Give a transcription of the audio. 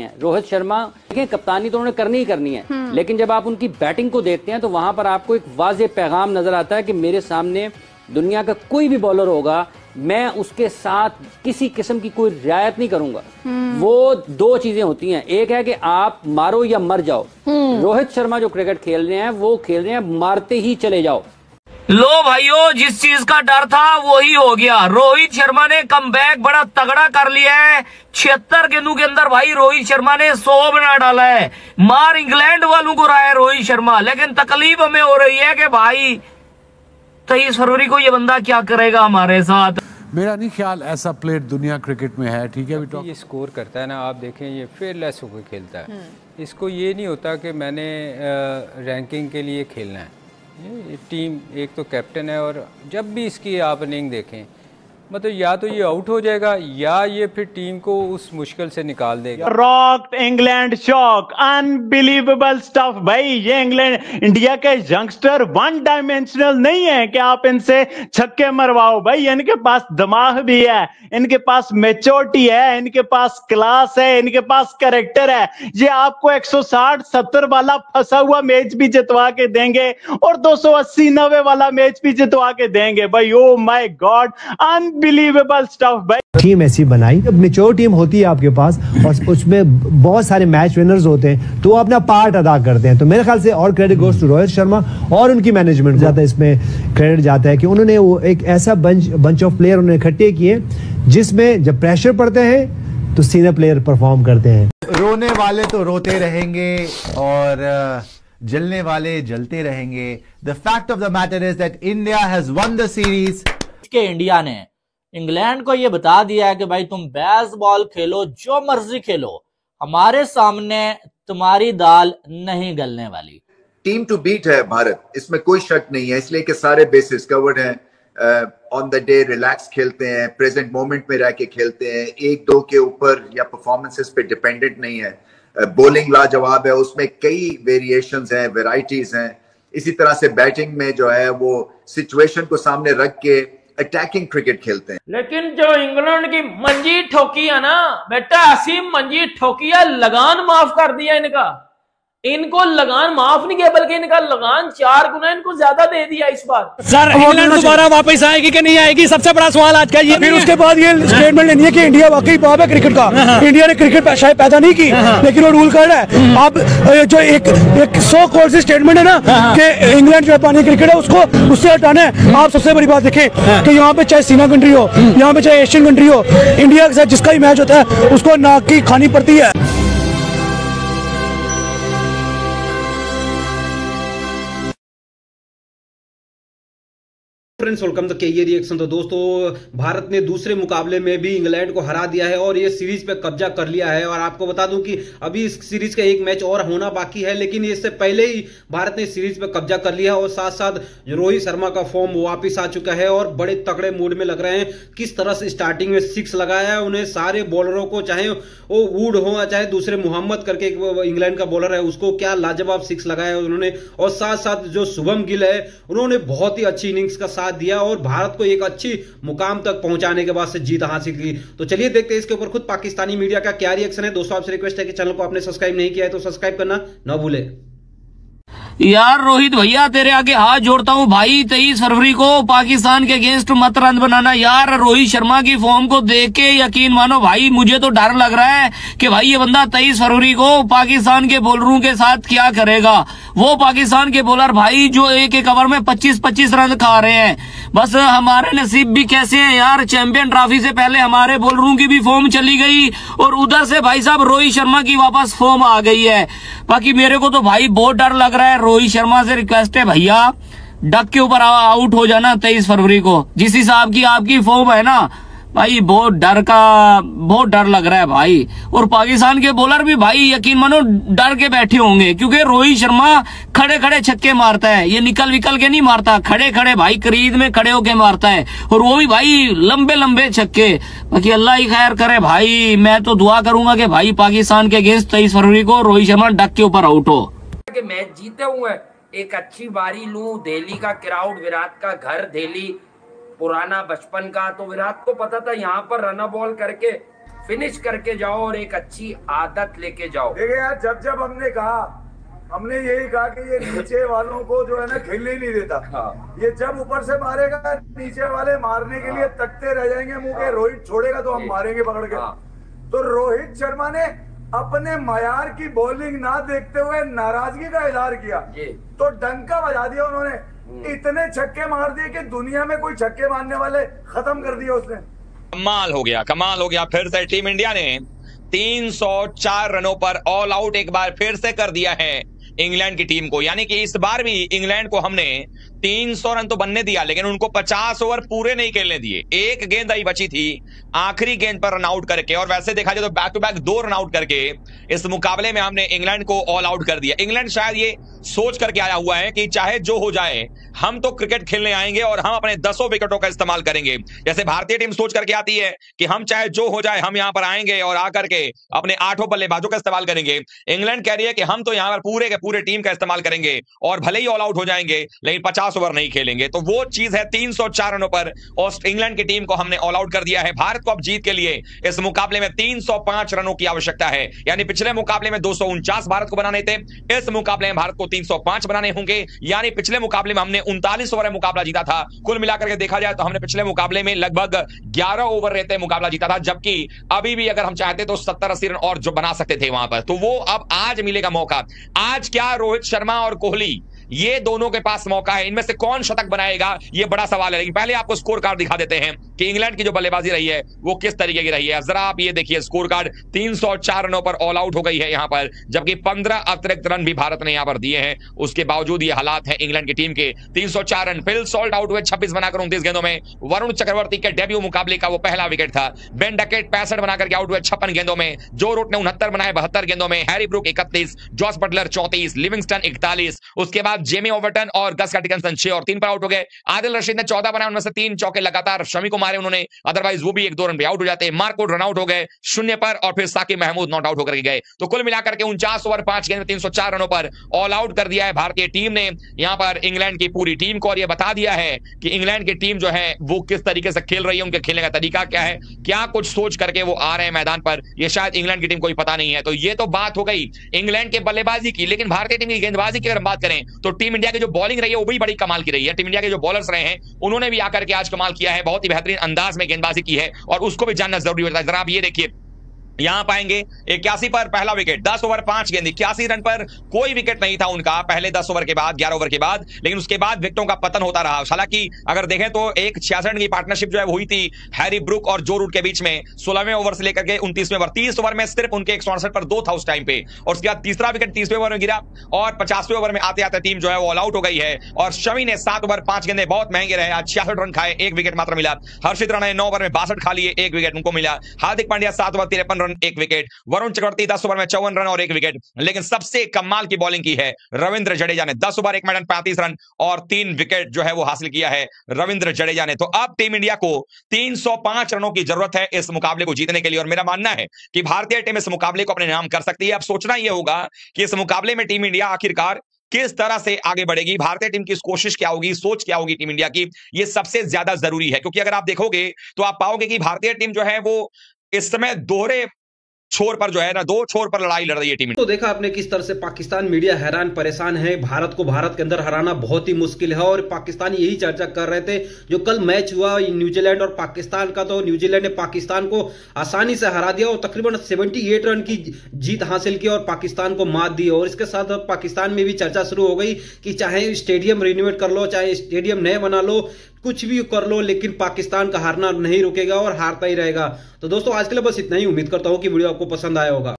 हैं। रोहित शर्मा देखें, कप्तानी तो उन्होंने करनी ही करनी है, लेकिन जब आप उनकी बैटिंग को देखते हैं तो वहां पर आपको एक वाज़ेह पैगाम नजर आता है कि मेरे सामने दुनिया का कोई भी बॉलर होगा, मैं उसके साथ किसी किस्म की कोई रियायत नहीं करूंगा। वो दो चीजें होती हैं, एक है कि आप मारो या मर जाओ। रोहित शर्मा जो क्रिकेट खेल रहे हैं वो खेल रहे हैं मारते ही चले जाओ। लो भाइयों, जिस चीज का डर था वही हो गया। रोहित शर्मा ने कमबैक बड़ा तगड़ा कर लिया है। 76 गेंदों के अंदर भाई रोहित शर्मा ने 100 बना डाला है। मार इंग्लैंड वालों को रहा है रोहित शर्मा, लेकिन तकलीफ हमें हो रही है कि भाई 23 फरवरी को ये बंदा क्या करेगा हमारे साथ। मेरा नहीं ख्याल ऐसा प्लेयर दुनिया क्रिकेट में है। ठीक है, ये स्कोर करता है ना, आप देखें ये फेयरलेस होकर खेलता है। इसको ये नहीं होता कि मैंने रैंकिंग के लिए खेलना है। ये टीम, एक तो कैप्टन है, और जब भी इसकी आप इनिंग देखें मतलब या तो ये आउट हो जाएगा या ये फिर टीम को उस मुश्किल से निकाल देगा। Rocked England shock, unbelievable stuff भाई। ये इंग्लैंड इंडिया के यंगस्टर वन डायमेंशनल नहीं है कि आप इनसे छक्के मरवाओ भाई। इनके पास दिमाग भी है, इनके पास मैच्योरिटी है, इनके पास क्लास है, इनके पास कैरेक्टर है। ये आपको 160-70 वाला फंसा हुआ मैच भी जितवा के देंगे और 280-90 वाला मैच भी जितवा के देंगे भाई। Oh my God, unbelievable stuff भाई। टीम ऐसी बनाई, जब मेच्योर टीम होती है आपके पास और उसमें बहुत सारे मैच विनर्स होते हैं तो वो अपना पार्ट अदा करते हैं। तो मेरे ख्याल से और credit goes to Rohit Sharma और उनकी मैनेजमेंट को जाता है, इसमें क्रेडिट जाता है कि उन्होंने वो एक ऐसा बंच ऑफ प्लेयर उन्होंने इकट्ठे किए जिसमें जब प्रेशर पड़ते हैं तो सीनियर प्लेयर परफॉर्म करते हैं। रोने वाले तो रोते रहेंगे और जलने वाले जलते रहेंगे। The fact of the matter is that India has one the series. के इंडिया ने इंग्लैंड को ये बता दिया है कि भाई तुम बेसबॉल खेलो, जो मर्जी खेलो, हमारे सामने तुम्हारी दाल नहीं गलने वाली। टीम टू बीट है भारत, इसमें कोई शक नहीं है, इसलिए कि सारे बेसिस कवर्ड हैं। ऑन द डे रिलैक्स खेलते हैं, प्रेजेंट मोमेंट में रह के खेलते हैं, 1-2 के ऊपर या परफॉर्मेंसेस पे डिपेंडेंट नहीं है। बॉलिंग लाजवाब है, उसमें कई वेरिएशंस हैं, वेराइटीज हैं। इसी तरह से बैटिंग में जो है वो सिचुएशन को सामने रख के अटैकिंग क्रिकेट खेलते हैं। लेकिन जो इंग्लैंड की मंजी ठोकी है ना बेटा, असीम मंजी ठोकी है, लगान माफ कर दिया इनका। इनको लगान माफ नहीं किया बल्कि इनका लगान 4 गुना इनको ज्यादा दे दिया इस बार। सर इंग्लैंड दोबारा वापस आएगी कि नहीं आएगी, सबसे बड़ा सवाल आज का ये। फिर उसके बाद ये स्टेटमेंट लेनी है कि इंडिया वाकई बाप है क्रिकेट का। इंडिया ने क्रिकेट शायद पैदा नहीं की, लेकिन वो रूल कर रहा है। आप जो एक 100 करोड़ से स्टेटमेंट है ना कि इंग्लैंड जो है पानी क्रिकेट है उसको उससे हटाना है। आप सबसे बड़ी बात देखें कि यहाँ पे चाहे सीना कंट्री हो, यहाँ पे चाहे एशियन कंट्री हो, इंडिया के साथ जिसका भी मैच होता है उसको नाक की खानी पड़ती है। फ्रेंड्स वेलकम टू केए रिएक्शन। तो दोस्तों, भारत ने दूसरे मुकाबले में भी इंग्लैंड को हरा दिया है और ये सीरीज पे कब्जा कर लिया है। और आपको बता दूं कि अभी इस सीरीज का एक मैच और होना बाकी है, लेकिन इससे पहले ही भारत ने सीरीज पे कब्जा कर लिया है। और साथ साथ रोहित शर्मा का फॉर्म वापिस आ चुका है और बड़े तगड़े मूड में लग रहे हैं। किस तरह से स्टार्टिंग में 6 लगाया है उन्हें सारे बॉलरों को, चाहे वो वुड हो चाहे दूसरे मोहम्मद करके इंग्लैंड का बॉलर है उसको, क्या लाजवाब 6 लगाया है उन्होंने। और साथ साथ जो शुभम गिल है उन्होंने बहुत ही अच्छी इनिंग्स का साथ दिया और भारत को एक अच्छी मुकाम तक पहुंचाने के बाद से जीत हासिल की। तो चलिए देखते हैं इसके ऊपर खुद पाकिस्तानी मीडिया का क्या रिएक्शन है। दोस्तों, आपसे रिक्वेस्ट है कि चैनल को आपने सब्सक्राइब नहीं किया है तो सब्सक्राइब करना ना भूले। यार रोहित भैया तेरे आगे हाथ जोड़ता हूँ भाई, 23 फरवरी को पाकिस्तान के अगेंस्ट मत रन बनाना। यार रोहित शर्मा की फॉर्म को देख के यकीन मानो भाई, मुझे तो डर लग रहा है कि भाई ये बंदा 23 फरवरी को पाकिस्तान के बॉलरों के साथ क्या करेगा। वो पाकिस्तान के बॉलर भाई जो एक ओवर में 25-25 रन खा रहे हैं। बस हमारे नसीब भी कैसे हैं यार, चैंपियन ट्रॉफी से पहले हमारे बॉलरों की भी फॉर्म चली गई और उधर से भाई साहब रोहित शर्मा की वापस फॉर्म आ गई है। बाकी मेरे को तो भाई बहुत डर लग रहा है। रोहित शर्मा से रिक्वेस्ट है भैया, डक के ऊपर आउट हो जाना 23 फरवरी को। जिस हिसाब की आपकी फॉर्म है ना भाई, बहुत डर लग रहा है भाई। और पाकिस्तान के बॉलर भी भाई यकीन मानो डर के बैठे होंगे, क्योंकि रोहित शर्मा खड़े खड़े छक्के मारता है। ये निकल विकल के नहीं मारता, खड़े खड़े भाई करीब में खड़े होके मारता है, और वो भी भाई लंबे लंबे छक्के। बाकी अल्लाह ही खैर करे भाई। मैं तो दुआ करूंगा कि भाई पाकिस्तान के अगेंस्ट 23 फरवरी को रोहित शर्मा डक के ऊपर आउट हो। मैच जीते हुए एक अच्छी बारी लूं, दिल्ली का क्राउड, विराट का घर दिल्ली, पुराना बचपन का, तो विराट को पता था यहाँ पर रन बॉल करके फिनिश करके जाओ और एक अच्छी आदत लेके जाओ। देखिए यार, जब हमने कहा, हमने यही कहा कि ये नीचे वालों को जो है ना खेलने ही नहीं देता। ये जब ऊपर से मारेगा, नीचे वाले मारने के लिए तकते रह जाएंगे मुंह के। रोहित छोड़ेगा तो हम मारेंगे पकड़ के। तो रोहित शर्मा ने अपने मयार की बॉलिंग ना देखते हुए नाराजगी का इजहार किया, तो डंका बजा दिया उन्होंने। इतने छक्के मार दिए कि दुनिया में कोई छक्के मारने वाले खत्म कर दिए उसने। कमाल हो गया, कमाल हो गया। फिर से टीम इंडिया ने 304 रनों पर ऑल आउट एक बार फिर से कर दिया है इंग्लैंड की टीम को। यानी कि इस बार भी इंग्लैंड को हमने 300 रन तो बनने दिया, लेकिन उनको 50 ओवर पूरे नहीं खेलने दिए। एक गेंद आई बची थी आखिरी गेंद पर रन आउट करके, और वैसे देखा जाए तो back to back 2 run out करके इस मुकाबले में हमने इंग्लैंड को ऑल आउट कर दिया। इंग्लैंड शायद ये सोच करके आया हुआ है कि चाहे जो हो जाए हम तो क्रिकेट खेलने आएंगे और हम अपने 10 विकेटों का इस्तेमाल करेंगे। जैसे भारतीय टीम सोच करके आती है कि हम चाहे जो हो जाए हम यहां पर आएंगे और आकर के अपने 8 बल्लेबाजों का इस्तेमाल करेंगे। इंग्लैंड कह रही है कि हम तो यहां पर पूरे के पूरे टीम का इस्तेमाल करेंगे और भले ही ऑल आउट हो जाएंगे लेकिन 50 ओवर नहीं खेलेंगे। तो वो चीज है, 304 रनों पर इंग्लैंड की टीम को हमने ऑल आउट कर दिया है। भारत को अब जीत के लिए इस मुकाबले में 305 रनों की आवश्यकता है। यानी पिछले मुकाबले में 249 भारत को बनाने थे, इस मुकाबले में भारत को 305 बनाने होंगे। यानी पिछले मुकाबले में हमने 39 ओवर मुकाबला जीता था। कुल मिलाकर के देखा जाए तो हमने पिछले मुकाबले में लगभग 11 ओवर रहते मुकाबला जीता था, जबकि अभी भी अगर हम चाहते तो 70-80 रन और जो बना सकते थे वहां पर। तो वो अब आज मिलेगा मौका। आज क्या रोहित शर्मा और कोहली ये दोनों के पास मौका है, इनमें से कौन शतक बनाएगा ये बड़ा सवाल है। लेकिन पहले आपको स्कोर कार्ड दिखा देते हैं कि इंग्लैंड की जो बल्लेबाजी रही है वो किस तरीके की रही है। जरा आप ये देखिए स्कोर कार्ड, 304 रनों पर ऑल आउट हो गई है यहां पर, जबकि 15 अतिरिक्त रन भी भारत ने यहां पर दिए हैं। उसके बावजूद ये हालात है इंग्लैंड की टीम के। 304 रन। फिल सॉल्ट आउट हुए 26 बनाकर 29 गेंदों में। वरुण चक्रवर्ती के डेब्यू मुकाबले का वो पहला विकेट था। बेन डकेट 65 बनाकर आउट हुए 56 गेंदों में। जो रूट ने 69 बनाए 72 गेंदों में। Harry Brook 31, Jos Buttler 34, Livingstone 41। उसके बाद जेमी ओवर्टन और गस कार्टिकनसन 6 और 3 पर आउट हो गए। आदिल रशीद ने 14 बनाए, उनमें से 3 चौके लगातार शमी को मारे उन्होंने, अदरवाइज वो भी 1-2 रन पे आउट हो जाते। मार्कोड रन आउट हो गए 0 पर, और फिर साकिब महमूद नॉट आउट होकर गए। तो कुल मिलाकर के 49 ओवर 5 गेंद में 304 रनों पर ऑल आउट कर दिया है भारतीय टीम ने यहां पर इंग्लैंड की पूरी टीम को। और यह बता दिया है कि इंग्लैंड की टीम जो है वो किस तरीके से खेल रही है, उनके खेलने का तरीका क्या है, क्या कुछ सोच करके वो आ रहे हैं मैदान पर, ये शायद इंग्लैंड की टीम को ही पता नहीं है। तो ये तो बात हो गई इंग्लैंड के बल्लेबाजी की। लेकिन भारतीय टीम की गेंदबाजी की अगर बात करें तो टीम इंडिया की जो बॉलिंग रही है वो भी बड़ी कमाल की रही है। टीम इंडिया के जो बॉलर्स रहे हैं उन्होंने भी आकर के आज कमाल किया है, बहुत ही बेहतरीन अंदाज में गेंदबाजी की है, और उसको भी जानना जरूरी होता है। जरा आप ये देखिए, यहां पाएंगे 81 पर पहला विकेट, 10 ओवर 5 गेंद, 81 रन पर कोई विकेट नहीं था उनका पहले 10 ओवर के बाद, 11 ओवर के बाद। लेकिन उसके बाद विकेटों का पतन होता रहा। हालांकि अगर देखें तो एक 66 रन की पार्टनरशिप जो है हुई थी हैरी ब्रूक और जो रूट के बीच में 16वें ओवर से लेकर के 29वें ओवर। 30 ओवर में सिर्फ उनके 168 पर 2 था उस टाइम पे, और उसके बाद तीसरा विकेट 30वें ओवर में गिरा, और 50वें ओवर में आते आते टीम जो है वो ऑल आउट हो गई है। और शमी ने 7 ओवर 5 गेंदे बहुत महंगे रहे, आज 66 रन खाए, 1 विकेट मात्र मिला। हर्षित राणा ने 9 ओवर में 62 खा लिए, 1 विकेट उनको मिला। Hardik Pandya 7 over 53 run, 1 wicket. Varun Chakravarthy 10 over में 54 रन और 1 विकेट। लेकिन सबसे कमाल की बॉलिंग की है रविंद्र जडेजा ने, 10 ओवर 1 मिनट 35 रन और 3 विकेट जो है वो हासिल किया है रविंद्र जडेजा ने। तो अब टीम इंडिया को 305 रनों की जरूरत है इस मुकाबले को जीतने के लिए, और मेरा मानना है कि भारतीय टीम इस मुकाबले को अपने नाम कर सकती है। अब सोचना यह होगा कि इस मुकाबले में टीम इंडिया आखिरकार किस तरह से आगे बढ़ेगी, भारतीय टीम की कोशिश क्या होगी, सोच क्या होगी टीम इंडिया की, ये सबसे ज्यादा जरूरी है। क्योंकि अगर आप देखोगे तो आप पाओगे कि भारतीय टीम जो है वो इस समय दोहरे छोर पर जो है ना, 2 छोर पर लड़ाई लड़ रही है टीम। तो देखा आपने किस तरह से पाकिस्तान मीडिया हैरान परेशान है। भारत को भारत के अंदर हराना बहुत ही मुश्किल है, और पाकिस्तानी यही चर्चा कर रहे थे। जो कल मैच हुआ न्यूजीलैंड और पाकिस्तान का, तो न्यूजीलैंड ने पाकिस्तान को आसानी से हरा दिया और तकरीबन 78 रन की जीत हासिल की और पाकिस्तान को मात दी। और इसके साथ पाकिस्तान में भी चर्चा शुरू हो गई कि चाहे स्टेडियम रिनोवेट कर लो, चाहे स्टेडियम नए बना लो, कुछ भी कर लो, लेकिन पाकिस्तान का हारना नहीं रुकेगा और हारता ही रहेगा। तो दोस्तों आज के लिए बस इतना ही। उम्मीद करता हूं कि वीडियो आपको पसंद आया होगा।